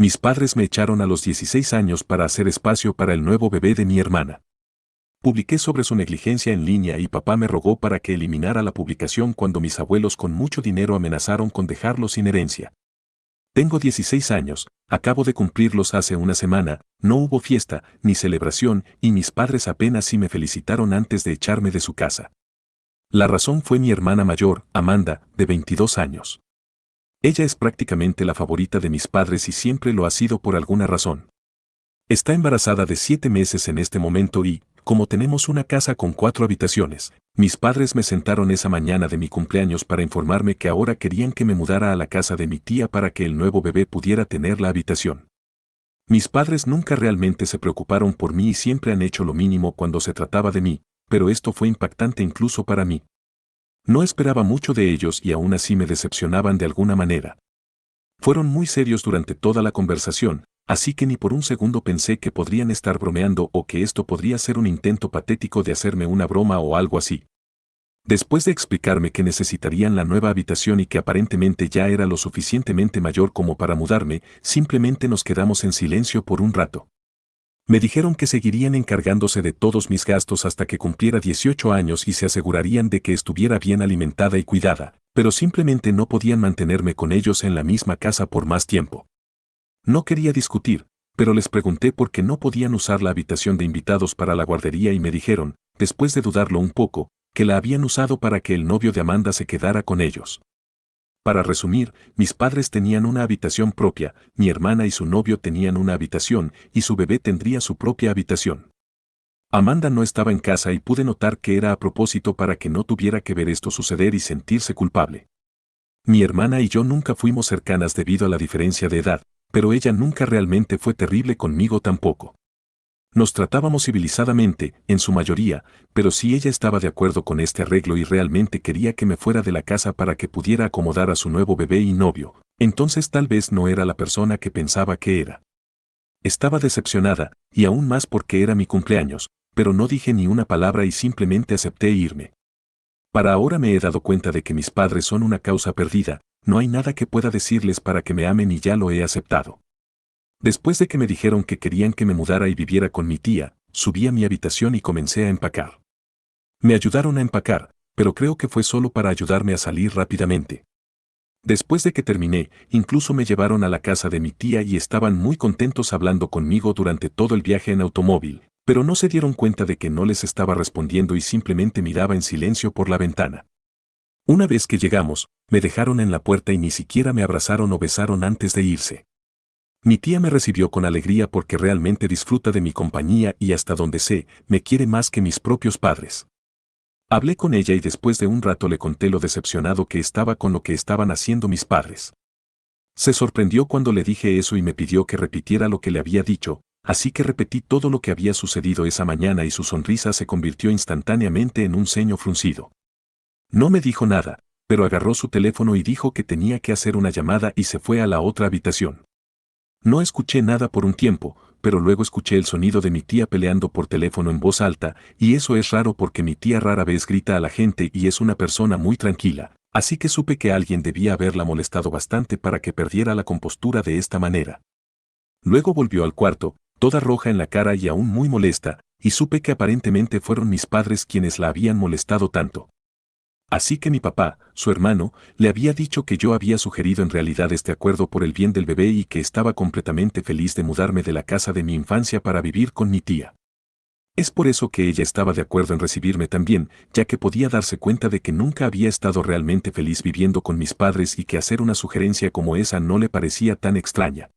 Mis padres me echaron a los 16 años para hacer espacio para el nuevo bebé de mi hermana. Publiqué sobre su negligencia en línea y papá me rogó para que eliminara la publicación cuando mis abuelos con mucho dinero amenazaron con dejarlo sin herencia. Tengo 16 años, acabo de cumplirlos hace una semana, no hubo fiesta ni celebración y mis padres apenas si me felicitaron antes de echarme de su casa. La razón fue mi hermana mayor, Amanda, de 22 años. Ella es prácticamente la favorita de mis padres y siempre lo ha sido por alguna razón. Está embarazada de 7 meses en este momento y, como tenemos una casa con 4 habitaciones, mis padres me sentaron esa mañana de mi cumpleaños para informarme que ahora querían que me mudara a la casa de mi tía para que el nuevo bebé pudiera tener la habitación. Mis padres nunca realmente se preocuparon por mí y siempre han hecho lo mínimo cuando se trataba de mí, pero esto fue impactante incluso para mí. No esperaba mucho de ellos y aún así me decepcionaban de alguna manera. Fueron muy serios durante toda la conversación, así que ni por un segundo pensé que podrían estar bromeando o que esto podría ser un intento patético de hacerme una broma o algo así. Después de explicarme que necesitarían la nueva habitación y que aparentemente ya era lo suficientemente mayor como para mudarme, simplemente nos quedamos en silencio por un rato. Me dijeron que seguirían encargándose de todos mis gastos hasta que cumpliera 18 años y se asegurarían de que estuviera bien alimentada y cuidada, pero simplemente no podían mantenerme con ellos en la misma casa por más tiempo. No quería discutir, pero les pregunté por qué no podían usar la habitación de invitados para la guardería y me dijeron, después de dudarlo un poco, que la habían usado para que el novio de Amanda se quedara con ellos. Para resumir, mis padres tenían una habitación propia, mi hermana y su novio tenían una habitación, y su bebé tendría su propia habitación. Amanda no estaba en casa y pude notar que era a propósito para que no tuviera que ver esto suceder y sentirse culpable. Mi hermana y yo nunca fuimos cercanas debido a la diferencia de edad, pero ella nunca realmente fue terrible conmigo tampoco. Nos tratábamos civilizadamente, en su mayoría, pero si ella estaba de acuerdo con este arreglo y realmente quería que me fuera de la casa para que pudiera acomodar a su nuevo bebé y novio, entonces tal vez no era la persona que pensaba que era. Estaba decepcionada, y aún más porque era mi cumpleaños, pero no dije ni una palabra y simplemente acepté irme. Para ahora me he dado cuenta de que mis padres son una causa perdida, no hay nada que pueda decirles para que me amen y ya lo he aceptado. Después de que me dijeron que querían que me mudara y viviera con mi tía, subí a mi habitación y comencé a empacar. Me ayudaron a empacar, pero creo que fue solo para ayudarme a salir rápidamente. Después de que terminé, incluso me llevaron a la casa de mi tía y estaban muy contentos hablando conmigo durante todo el viaje en automóvil, pero no se dieron cuenta de que no les estaba respondiendo y simplemente miraba en silencio por la ventana. Una vez que llegamos, me dejaron en la puerta y ni siquiera me abrazaron o besaron antes de irse. Mi tía me recibió con alegría porque realmente disfruta de mi compañía y hasta donde sé, me quiere más que mis propios padres. Hablé con ella y después de un rato le conté lo decepcionado que estaba con lo que estaban haciendo mis padres. Se sorprendió cuando le dije eso y me pidió que repitiera lo que le había dicho, así que repetí todo lo que había sucedido esa mañana y su sonrisa se convirtió instantáneamente en un ceño fruncido. No me dijo nada, pero agarró su teléfono y dijo que tenía que hacer una llamada y se fue a la otra habitación. No escuché nada por un tiempo, pero luego escuché el sonido de mi tía peleando por teléfono en voz alta, y eso es raro porque mi tía rara vez grita a la gente y es una persona muy tranquila, así que supe que alguien debía haberla molestado bastante para que perdiera la compostura de esta manera. Luego volvió al cuarto, toda roja en la cara y aún muy molesta, y supe que aparentemente fueron mis padres quienes la habían molestado tanto. Así que mi papá, su hermano, le había dicho que yo había sugerido en realidad este acuerdo por el bien del bebé y que estaba completamente feliz de mudarme de la casa de mi infancia para vivir con mi tía. Es por eso que ella estaba de acuerdo en recibirme también, ya que podía darse cuenta de que nunca había estado realmente feliz viviendo con mis padres y que hacer una sugerencia como esa no le parecía tan extraña.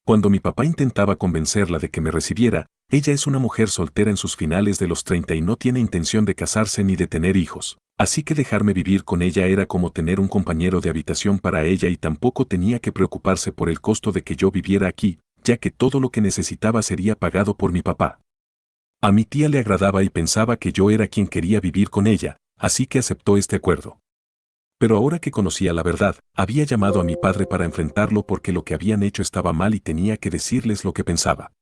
Cuando mi papá intentaba convencerla de que me recibiera, ella es una mujer soltera en sus finales de los 30 y no tiene intención de casarse ni de tener hijos, así que dejarme vivir con ella era como tener un compañero de habitación para ella y tampoco tenía que preocuparse por el costo de que yo viviera aquí, ya que todo lo que necesitaba sería pagado por mi papá. A mi tía le agradaba y pensaba que yo era quien quería vivir con ella, así que aceptó este acuerdo. Pero ahora que conocía la verdad, había llamado a mi padre para enfrentarlo porque lo que habían hecho estaba mal y tenía que decirles lo que pensaba.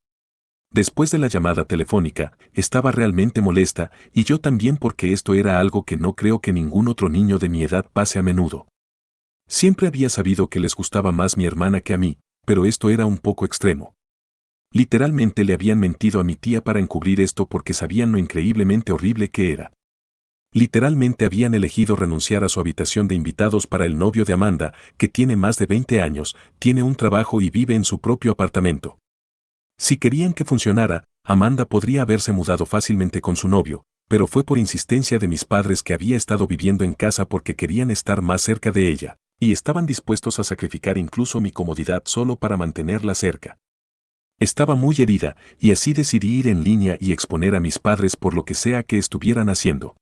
Después de la llamada telefónica, estaba realmente molesta, y yo también porque esto era algo que no creo que ningún otro niño de mi edad pase a menudo. Siempre había sabido que les gustaba más mi hermana que a mí, pero esto era un poco extremo. Literalmente le habían mentido a mi tía para encubrir esto porque sabían lo increíblemente horrible que era. Literalmente habían elegido renunciar a su habitación de invitados para el novio de Amanda, que tiene más de 20 años, tiene un trabajo y vive en su propio apartamento. Si querían que funcionara, Amanda podría haberse mudado fácilmente con su novio, pero fue por insistencia de mis padres que había estado viviendo en casa porque querían estar más cerca de ella, y estaban dispuestos a sacrificar incluso mi comodidad solo para mantenerla cerca. Estaba muy herida, y así decidí ir en línea y exponer a mis padres por lo que sea que estuvieran haciendo.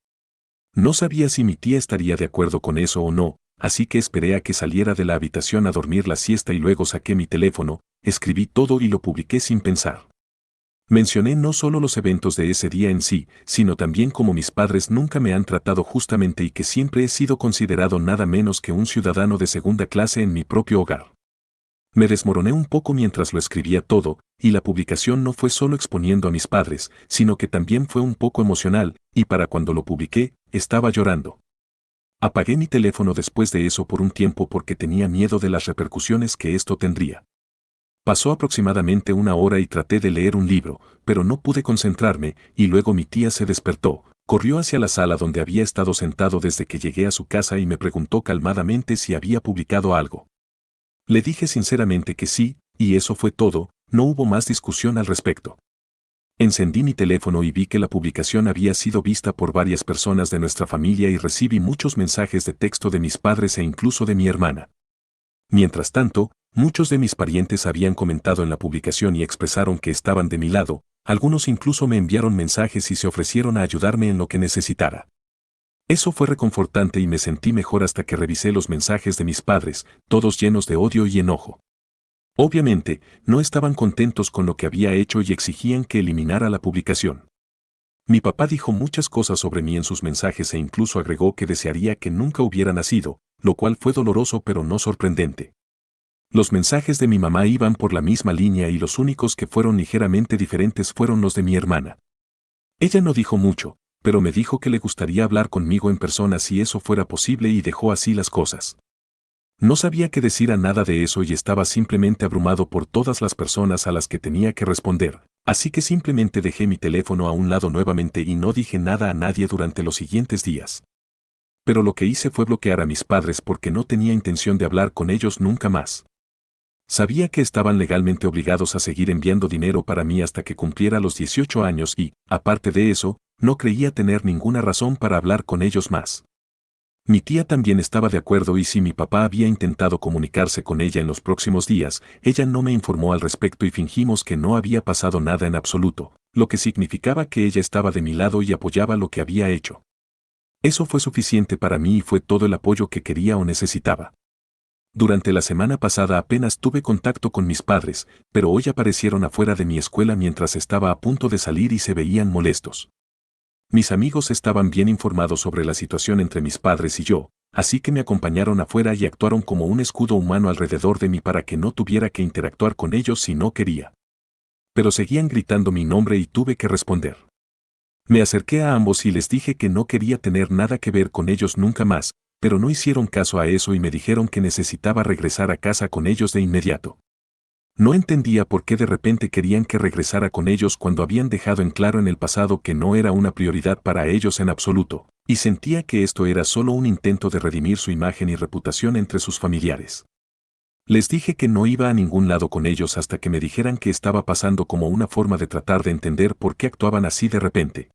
No sabía si mi tía estaría de acuerdo con eso o no, así que esperé a que saliera de la habitación a dormir la siesta y luego saqué mi teléfono, escribí todo y lo publiqué sin pensar. Mencioné no solo los eventos de ese día en sí, sino también cómo mis padres nunca me han tratado justamente y que siempre he sido considerado nada menos que un ciudadano de segunda clase en mi propio hogar. Me desmoroné un poco mientras lo escribía todo, y la publicación no fue solo exponiendo a mis padres, sino que también fue un poco emocional, y para cuando lo publiqué, estaba llorando. Apagué mi teléfono después de eso por un tiempo porque tenía miedo de las repercusiones que esto tendría. Pasó aproximadamente una hora y traté de leer un libro, pero no pude concentrarme, y luego mi tía se despertó, corrió hacia la sala donde había estado sentado desde que llegué a su casa y me preguntó calmadamente si había publicado algo. Le dije sinceramente que sí, y eso fue todo, no hubo más discusión al respecto. Encendí mi teléfono y vi que la publicación había sido vista por varias personas de nuestra familia y recibí muchos mensajes de texto de mis padres e incluso de mi hermana. Mientras tanto, muchos de mis parientes habían comentado en la publicación y expresaron que estaban de mi lado, algunos incluso me enviaron mensajes y se ofrecieron a ayudarme en lo que necesitara. Eso fue reconfortante y me sentí mejor hasta que revisé los mensajes de mis padres, todos llenos de odio y enojo. Obviamente, no estaban contentos con lo que había hecho y exigían que eliminara la publicación. Mi papá dijo muchas cosas sobre mí en sus mensajes e incluso agregó que desearía que nunca hubiera nacido, lo cual fue doloroso pero no sorprendente. Los mensajes de mi mamá iban por la misma línea y los únicos que fueron ligeramente diferentes fueron los de mi hermana. Ella no dijo mucho, pero me dijo que le gustaría hablar conmigo en persona si eso fuera posible y dejó así las cosas. No sabía qué decir a nada de eso y estaba simplemente abrumado por todas las personas a las que tenía que responder, así que simplemente dejé mi teléfono a un lado nuevamente y no dije nada a nadie durante los siguientes días. Pero lo que hice fue bloquear a mis padres porque no tenía intención de hablar con ellos nunca más. Sabía que estaban legalmente obligados a seguir enviando dinero para mí hasta que cumpliera los 18 años y, aparte de eso, no creía tener ninguna razón para hablar con ellos más. Mi tía también estaba de acuerdo y si mi papá había intentado comunicarse con ella en los próximos días, ella no me informó al respecto y fingimos que no había pasado nada en absoluto, lo que significaba que ella estaba de mi lado y apoyaba lo que había hecho. Eso fue suficiente para mí y fue todo el apoyo que quería o necesitaba. Durante la semana pasada apenas tuve contacto con mis padres, pero hoy aparecieron afuera de mi escuela mientras estaba a punto de salir y se veían molestos. Mis amigos estaban bien informados sobre la situación entre mis padres y yo, así que me acompañaron afuera y actuaron como un escudo humano alrededor de mí para que no tuviera que interactuar con ellos si no quería. Pero seguían gritando mi nombre y tuve que responder. Me acerqué a ambos y les dije que no quería tener nada que ver con ellos nunca más, pero no hicieron caso a eso y me dijeron que necesitaba regresar a casa con ellos de inmediato. No entendía por qué de repente querían que regresara con ellos cuando habían dejado en claro en el pasado que no era una prioridad para ellos en absoluto, y sentía que esto era solo un intento de redimir su imagen y reputación entre sus familiares. Les dije que no iba a ningún lado con ellos hasta que me dijeran qué estaba pasando como una forma de tratar de entender por qué actuaban así de repente.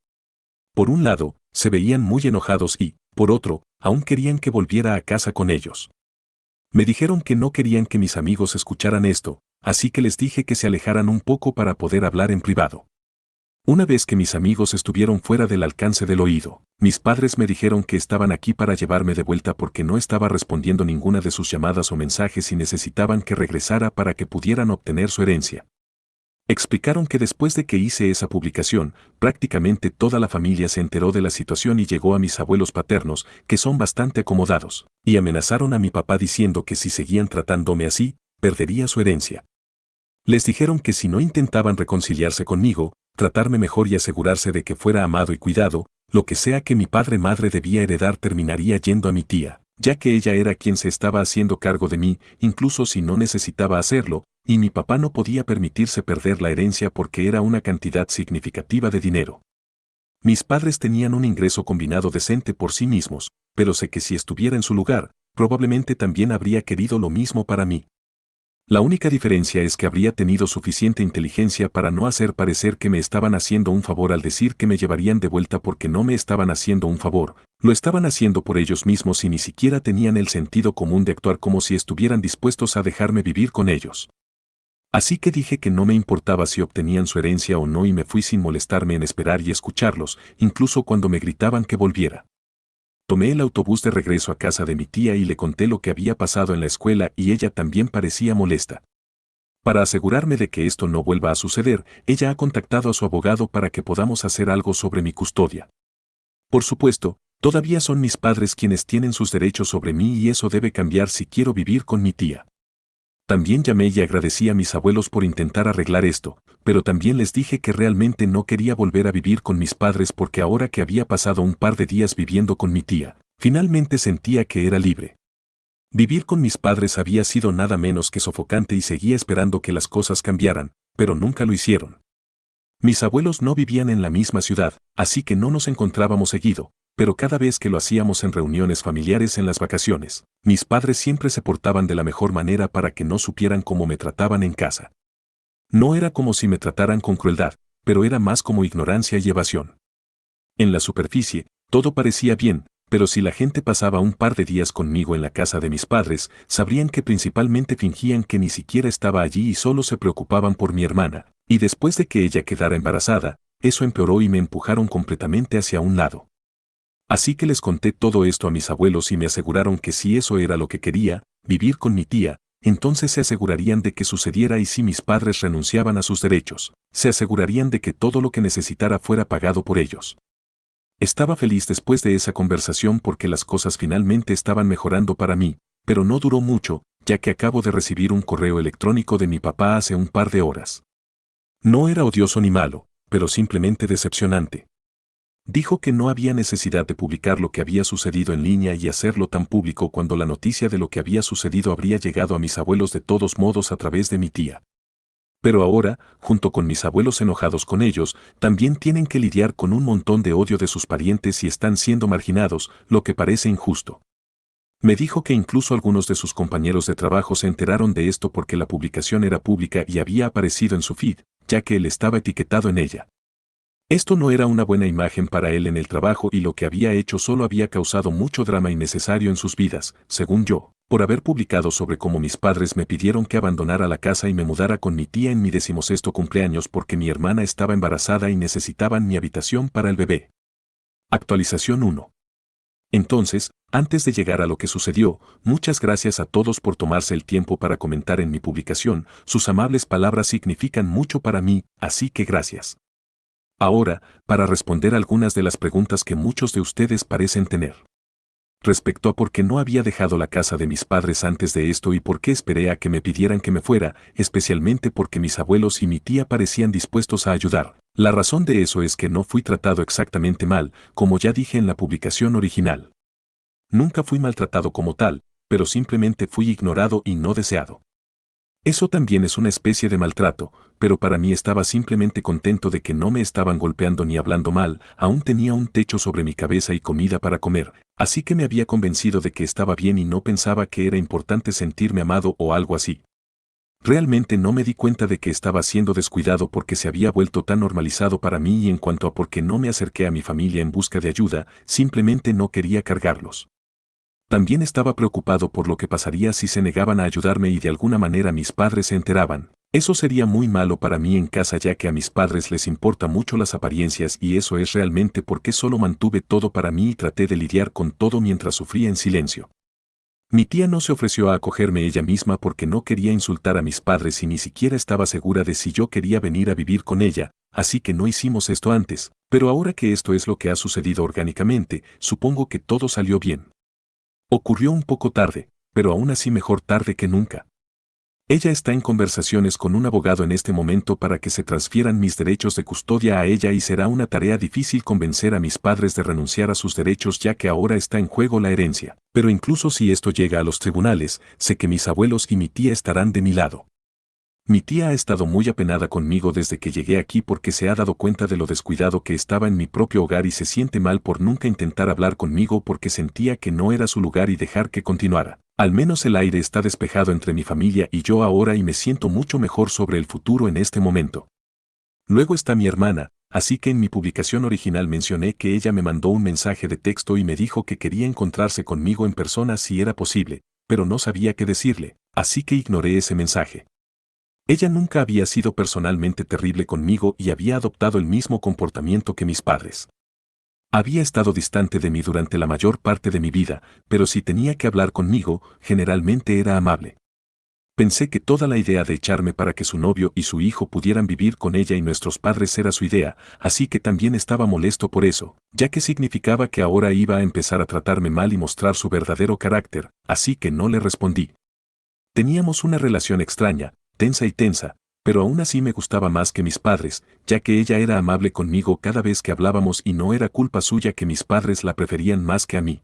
Por un lado, se veían muy enojados y, por otro, aún querían que volviera a casa con ellos. Me dijeron que no querían que mis amigos escucharan esto, así que les dije que se alejaran un poco para poder hablar en privado. Una vez que mis amigos estuvieron fuera del alcance del oído, mis padres me dijeron que estaban aquí para llevarme de vuelta porque no estaba respondiendo ninguna de sus llamadas o mensajes y necesitaban que regresara para que pudieran obtener su herencia. Explicaron que después de que hice esa publicación, prácticamente toda la familia se enteró de la situación y llegó a mis abuelos paternos, que son bastante acomodados, y amenazaron a mi papá diciendo que si seguían tratándome así, perdería su herencia. Les dijeron que si no intentaban reconciliarse conmigo, tratarme mejor y asegurarse de que fuera amado y cuidado, lo que sea que mi padre-madre debía heredar terminaría yendo a mi tía, ya que ella era quien se estaba haciendo cargo de mí, incluso si no necesitaba hacerlo, y mi papá no podía permitirse perder la herencia porque era una cantidad significativa de dinero. Mis padres tenían un ingreso combinado decente por sí mismos, pero sé que si estuviera en su lugar, probablemente también habría querido lo mismo para mí. La única diferencia es que habría tenido suficiente inteligencia para no hacer parecer que me estaban haciendo un favor al decir que me llevarían de vuelta porque no me estaban haciendo un favor, lo estaban haciendo por ellos mismos y ni siquiera tenían el sentido común de actuar como si estuvieran dispuestos a dejarme vivir con ellos. Así que dije que no me importaba si obtenían su herencia o no y me fui sin molestarme en esperar y escucharlos, incluso cuando me gritaban que volviera. Tomé el autobús de regreso a casa de mi tía y le conté lo que había pasado en la escuela y ella también parecía molesta. Para asegurarme de que esto no vuelva a suceder, ella ha contactado a su abogado para que podamos hacer algo sobre mi custodia. Por supuesto, todavía son mis padres quienes tienen sus derechos sobre mí y eso debe cambiar si quiero vivir con mi tía. También llamé y agradecí a mis abuelos por intentar arreglar esto, pero también les dije que realmente no quería volver a vivir con mis padres porque ahora que había pasado un par de días viviendo con mi tía, finalmente sentía que era libre. Vivir con mis padres había sido nada menos que sofocante y seguía esperando que las cosas cambiaran, pero nunca lo hicieron. Mis abuelos no vivían en la misma ciudad, así que no nos encontrábamos seguido, pero cada vez que lo hacíamos en reuniones familiares en las vacaciones, mis padres siempre se portaban de la mejor manera para que no supieran cómo me trataban en casa. No era como si me trataran con crueldad, pero era más como ignorancia y evasión. En la superficie, todo parecía bien, pero si la gente pasaba un par de días conmigo en la casa de mis padres, sabrían que principalmente fingían que ni siquiera estaba allí y solo se preocupaban por mi hermana, y después de que ella quedara embarazada, eso empeoró y me empujaron completamente hacia un lado. Así que les conté todo esto a mis abuelos y me aseguraron que si eso era lo que quería, vivir con mi tía, entonces se asegurarían de que sucediera y si mis padres renunciaban a sus derechos, se asegurarían de que todo lo que necesitara fuera pagado por ellos. Estaba feliz después de esa conversación porque las cosas finalmente estaban mejorando para mí, pero no duró mucho, ya que acabo de recibir un correo electrónico de mi papá hace un par de horas. No era odioso ni malo, pero simplemente decepcionante. Dijo que no había necesidad de publicar lo que había sucedido en línea y hacerlo tan público cuando la noticia de lo que había sucedido habría llegado a mis abuelos de todos modos a través de mi tía. Pero ahora, junto con mis abuelos enojados con ellos, también tienen que lidiar con un montón de odio de sus parientes y están siendo marginados, lo que parece injusto. Me dijo que incluso algunos de sus compañeros de trabajo se enteraron de esto porque la publicación era pública y había aparecido en su feed, ya que él estaba etiquetado en ella. Esto no era una buena imagen para él en el trabajo y lo que había hecho solo había causado mucho drama innecesario en sus vidas, según yo, por haber publicado sobre cómo mis padres me pidieron que abandonara la casa y me mudara con mi tía en mi 16º cumpleaños porque mi hermana estaba embarazada y necesitaban mi habitación para el bebé. Actualización 1. Entonces, antes de llegar a lo que sucedió, muchas gracias a todos por tomarse el tiempo para comentar en mi publicación, sus amables palabras significan mucho para mí, así que gracias. Ahora, para responder algunas de las preguntas que muchos de ustedes parecen tener. Respecto a por qué no había dejado la casa de mis padres antes de esto y por qué esperé a que me pidieran que me fuera, especialmente porque mis abuelos y mi tía parecían dispuestos a ayudar. La razón de eso es que no fui tratado exactamente mal, como ya dije en la publicación original. Nunca fui maltratado como tal, pero simplemente fui ignorado y no deseado. Eso también es una especie de maltrato, pero para mí estaba simplemente contento de que no me estaban golpeando ni hablando mal, aún tenía un techo sobre mi cabeza y comida para comer, así que me había convencido de que estaba bien y no pensaba que era importante sentirme amado o algo así. Realmente no me di cuenta de que estaba siendo descuidado porque se había vuelto tan normalizado para mí y en cuanto a por qué no me acerqué a mi familia en busca de ayuda, simplemente no quería cargarlos. También estaba preocupado por lo que pasaría si se negaban a ayudarme y de alguna manera mis padres se enteraban. Eso sería muy malo para mí en casa ya que a mis padres les importa mucho las apariencias y eso es realmente porque solo mantuve todo para mí y traté de lidiar con todo mientras sufría en silencio. Mi tía no se ofreció a acogerme ella misma porque no quería insultar a mis padres y ni siquiera estaba segura de si yo quería venir a vivir con ella, así que no hicimos esto antes, pero ahora que esto es lo que ha sucedido orgánicamente, supongo que todo salió bien. Ocurrió un poco tarde, pero aún así mejor tarde que nunca. Ella está en conversaciones con un abogado en este momento para que se transfieran mis derechos de custodia a ella y será una tarea difícil convencer a mis padres de renunciar a sus derechos ya que ahora está en juego la herencia. Pero incluso si esto llega a los tribunales, sé que mis abuelos y mi tía estarán de mi lado. Mi tía ha estado muy apenada conmigo desde que llegué aquí porque se ha dado cuenta de lo descuidado que estaba en mi propio hogar y se siente mal por nunca intentar hablar conmigo porque sentía que no era su lugar y dejar que continuara. Al menos el aire está despejado entre mi familia y yo ahora y me siento mucho mejor sobre el futuro en este momento. Luego está mi hermana, así que en mi publicación original mencioné que ella me mandó un mensaje de texto y me dijo que quería encontrarse conmigo en persona si era posible, pero no sabía qué decirle, así que ignoré ese mensaje. Ella nunca había sido personalmente terrible conmigo y había adoptado el mismo comportamiento que mis padres. Había estado distante de mí durante la mayor parte de mi vida, pero si tenía que hablar conmigo, generalmente era amable. Pensé que toda la idea de echarme para que su novio y su hijo pudieran vivir con ella y nuestros padres era su idea, así que también estaba molesto por eso, ya que significaba que ahora iba a empezar a tratarme mal y mostrar su verdadero carácter, así que no le respondí. Teníamos una relación extraña, tensa, pero aún así me gustaba más que mis padres, ya que ella era amable conmigo cada vez que hablábamos y no era culpa suya que mis padres la preferían más que a mí.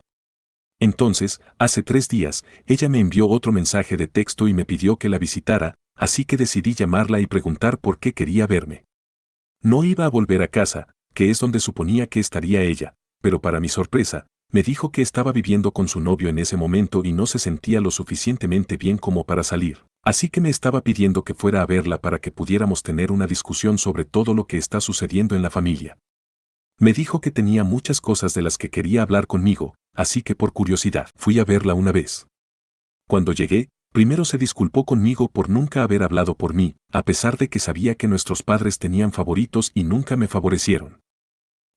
Entonces, hace 3 días, ella me envió otro mensaje de texto y me pidió que la visitara, así que decidí llamarla y preguntar por qué quería verme. No iba a volver a casa, que es donde suponía que estaría ella, pero para mi sorpresa, me dijo que estaba viviendo con su novio en ese momento y no se sentía lo suficientemente bien como para salir. Así que me estaba pidiendo que fuera a verla para que pudiéramos tener una discusión sobre todo lo que está sucediendo en la familia. Me dijo que tenía muchas cosas de las que quería hablar conmigo, así que por curiosidad fui a verla una vez. Cuando llegué, primero se disculpó conmigo por nunca haber hablado por mí, a pesar de que sabía que nuestros padres tenían favoritos y nunca me favorecieron.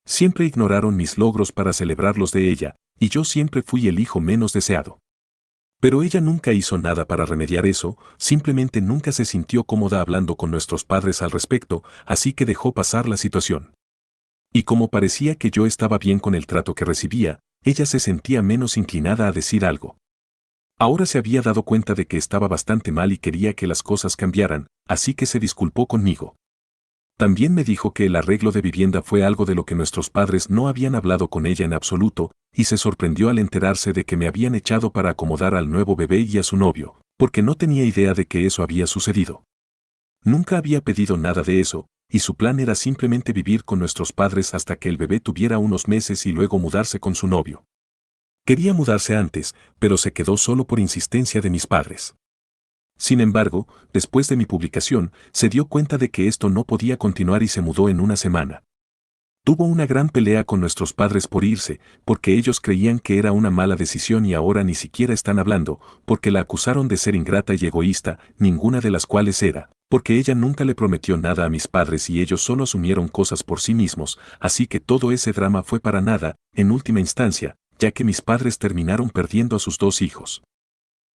Siempre ignoraron mis logros para celebrar los de ella, y yo siempre fui el hijo menos deseado. Pero ella nunca hizo nada para remediar eso, simplemente nunca se sintió cómoda hablando con nuestros padres al respecto, así que dejó pasar la situación. Y como parecía que yo estaba bien con el trato que recibía, ella se sentía menos inclinada a decir algo. Ahora se había dado cuenta de que estaba bastante mal y quería que las cosas cambiaran, así que se disculpó conmigo. También me dijo que el arreglo de vivienda fue algo de lo que nuestros padres no habían hablado con ella en absoluto, y se sorprendió al enterarse de que me habían echado para acomodar al nuevo bebé y a su novio, porque no tenía idea de que eso había sucedido. Nunca había pedido nada de eso, y su plan era simplemente vivir con nuestros padres hasta que el bebé tuviera unos meses y luego mudarse con su novio. Quería mudarse antes, pero se quedó solo por insistencia de mis padres. Sin embargo, después de mi publicación, se dio cuenta de que esto no podía continuar y se mudó en una semana. Tuvo una gran pelea con nuestros padres por irse, porque ellos creían que era una mala decisión y ahora ni siquiera están hablando, porque la acusaron de ser ingrata y egoísta, ninguna de las cuales era, porque ella nunca le prometió nada a mis padres y ellos solo asumieron cosas por sí mismos, así que todo ese drama fue para nada, en última instancia, ya que mis padres terminaron perdiendo a sus 2 hijos.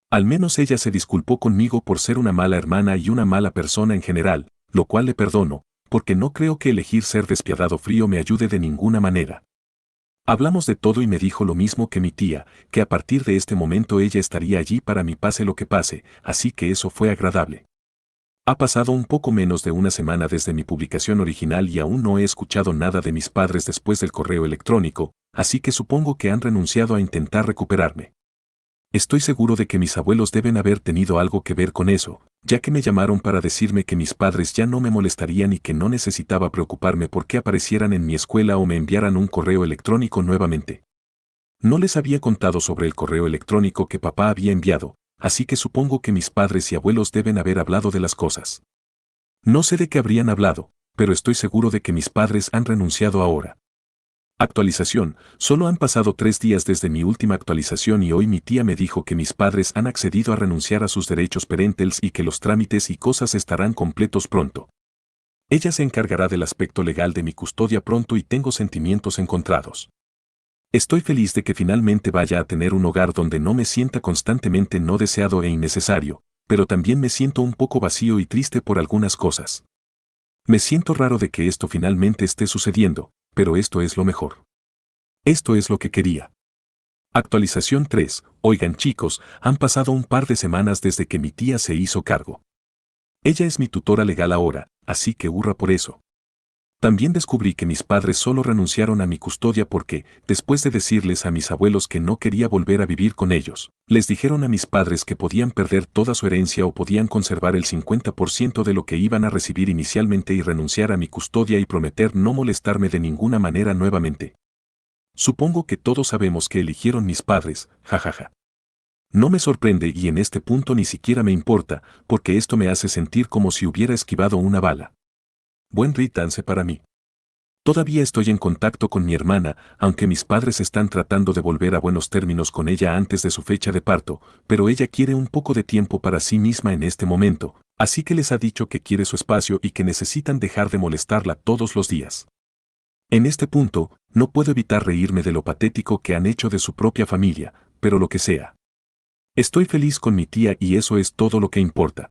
Al menos ella se disculpó conmigo por ser una mala hermana y una mala persona en general, lo cual le perdono, porque no creo que elegir ser despiadado frío me ayude de ninguna manera. Hablamos de todo y me dijo lo mismo que mi tía, que a partir de este momento ella estaría allí para mí pase lo que pase, así que eso fue agradable. Ha pasado un poco menos de una semana desde mi publicación original y aún no he escuchado nada de mis padres después del correo electrónico, así que supongo que han renunciado a intentar recuperarme. Estoy seguro de que mis abuelos deben haber tenido algo que ver con eso, ya que me llamaron para decirme que mis padres ya no me molestarían y que no necesitaba preocuparme por qué aparecieran en mi escuela o me enviaran un correo electrónico nuevamente. No les había contado sobre el correo electrónico que papá había enviado, así que supongo que mis padres y abuelos deben haber hablado de las cosas. No sé de qué habrían hablado, pero estoy seguro de que mis padres han renunciado ahora. Actualización, solo han pasado 3 días desde mi última actualización y hoy mi tía me dijo que mis padres han accedido a renunciar a sus derechos parentales y que los trámites y cosas estarán completos pronto. Ella se encargará del aspecto legal de mi custodia pronto y tengo sentimientos encontrados. Estoy feliz de que finalmente vaya a tener un hogar donde no me sienta constantemente no deseado e innecesario, pero también me siento un poco vacío y triste por algunas cosas. Me siento raro de que esto finalmente esté sucediendo, pero esto es lo mejor. Esto es lo que quería. Actualización 3. Oigan chicos, han pasado un par de semanas desde que mi tía se hizo cargo. Ella es mi tutora legal ahora, así que hurra por eso. También descubrí que mis padres solo renunciaron a mi custodia porque, después de decirles a mis abuelos que no quería volver a vivir con ellos, les dijeron a mis padres que podían perder toda su herencia o podían conservar el 50% de lo que iban a recibir inicialmente y renunciar a mi custodia y prometer no molestarme de ninguna manera nuevamente. Supongo que todos sabemos que eligieron mis padres, jajaja. No me sorprende y en este punto ni siquiera me importa, porque esto me hace sentir como si hubiera esquivado una bala. Buen return para mí. Todavía estoy en contacto con mi hermana, aunque mis padres están tratando de volver a buenos términos con ella antes de su fecha de parto, pero ella quiere un poco de tiempo para sí misma en este momento, así que les ha dicho que quiere su espacio y que necesitan dejar de molestarla todos los días. En este punto, no puedo evitar reírme de lo patético que han hecho de su propia familia, pero lo que sea. Estoy feliz con mi tía y eso es todo lo que importa.